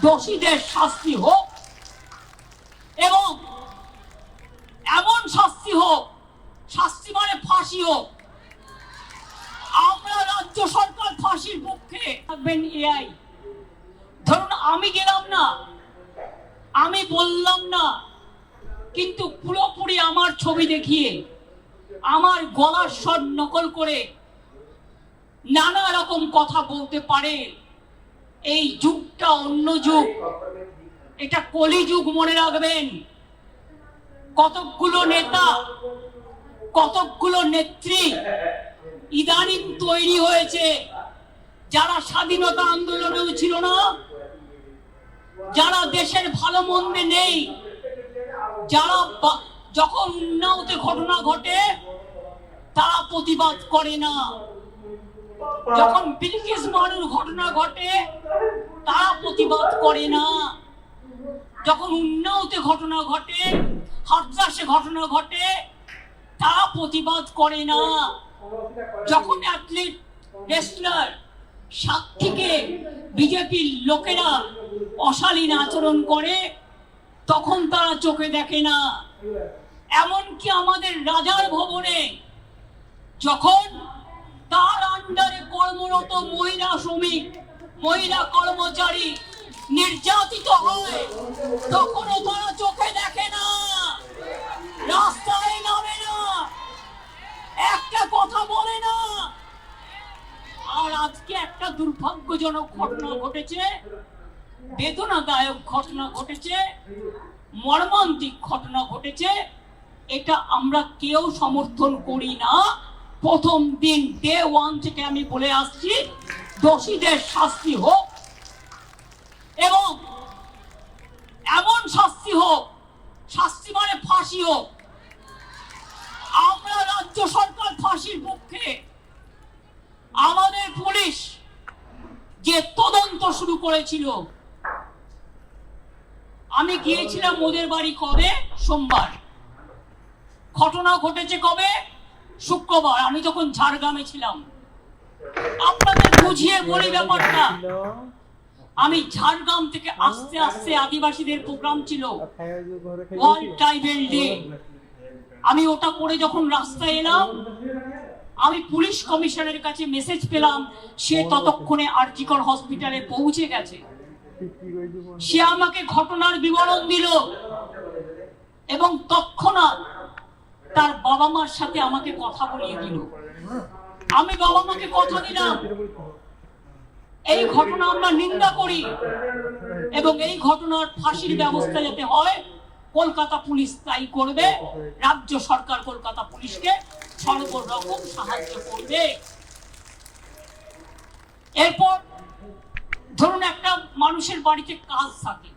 দোষীদের শাস্তি হোক এবং এমন শাস্তি হোক, শাস্তি মানে ফাঁসি হোক। আমরা রাজ্য সরকার ফাঁসির পক্ষে থাকবেন। এআই ধরুন আমি গেলাম না, আমি বললাম না, কিন্তু পুরোপুরি আমার ছবি দেখিয়ে আমার গলার স্বর নকল করে নানা রকম কথা বলতে পারে। এই যুগটা অন্য যুগ, এটা কলিযুগ, মনে রাখবেন। কতকগুলো নেতা, কতকগুলো নেত্রী ইদানিং তৈরি হয়েছে, যারা স্বাধীনতা আন্দোলনেও ছিল না, যারা দেশের ভালো মন্দে নেই, যারা যখন উন্নাওতে ঘটনা ঘটে তারা প্রতিবাদ করে না, যখন বিলকিস বানুর ঘটনা ঘটে তারা প্রতিবাদ করে না, যখন উন্নাওতে ঘটনা ঘটে, হাথরাসে ঘটনা ঘটে তারা প্রতিবাদ করে না, যখন অ্যাথলিট রেসলার সাক্ষীকে বিজেপির লোকেরা অশালীন আচরণ করে তখন তারা চোখে দেখে না। এমনকি আমাদের রাজার ভবনে যখন তার আন্ডারে কর্মরত মহিলা শ্রমিক, মহিলা কর্মচারী নির্যাতিত হয় তখনও তারা চোখে দেখে না, রাস্তায় নামে না, একটা কথা বলে না। আর আজকে একটা দুর্ভাগ্যজনক ঘটনা ঘটেছে, বেদনাদায়ক ঘটনা ঘটেছে, মর্মান্তিক ঘটনা ঘটেছে। এটা আমরা কেউ সমর্থন করি না। প্রথম দিন ডে ওয়ান থেকে আমি বলে আসছি, দোষীদের শাস্তি হোক এবং এমন শাস্তি হোক, শাস্তি মানে ফাঁসি হোক। আমরা রাজ্য সরকার ফাঁসির পক্ষে। আমাদের পুলিশ যে তদন্ত শুরু করেছিল, আমি গিয়েছিলাম ওদের বাড়ি কবে? সোমবার। ঘটনা ঘটেছে কবে? শুক্রবার। আমি তখন ঝাড়গ্রামে ছিলাম। আপনাদের বুঝিয়ে বলি ব্যাপারটা। আমি ঝাড়গ্রাম থেকে আস্তে আস্তে, আদিবাসীদের প্রোগ্রাম ছিল ওয়ার্ল্ড ট্রাইবেল ডে, আমি ওটা করে যখন রাস্তায় এলাম, আমি পুলিশ কমিশনারের কাছে মেসেজ পেলাম সে ততক্ষণে আরজিকর হসপিটালে পৌঁছে গেছে। সে আমাকে ঘটনার বিবরণ দিল এবং তৎক্ষণাৎ তার বাবা মার সাথে আমাকে কথা বলিয়ে দিল। আমি বাবা মাকে কথা দিলাম এই ঘটনা আমরা নিন্দা করি এবং এই ঘটনার ফাঁসির ব্যবস্থা যাতে হয় কলকাতা পুলিশ তাই করবে। রাজ্য সরকার কলকাতা পুলিশকে সর্বরকম সাহায্য করবে। এরপর ধরুন একটা মানুষের বাড়িতে কাজ থাকে,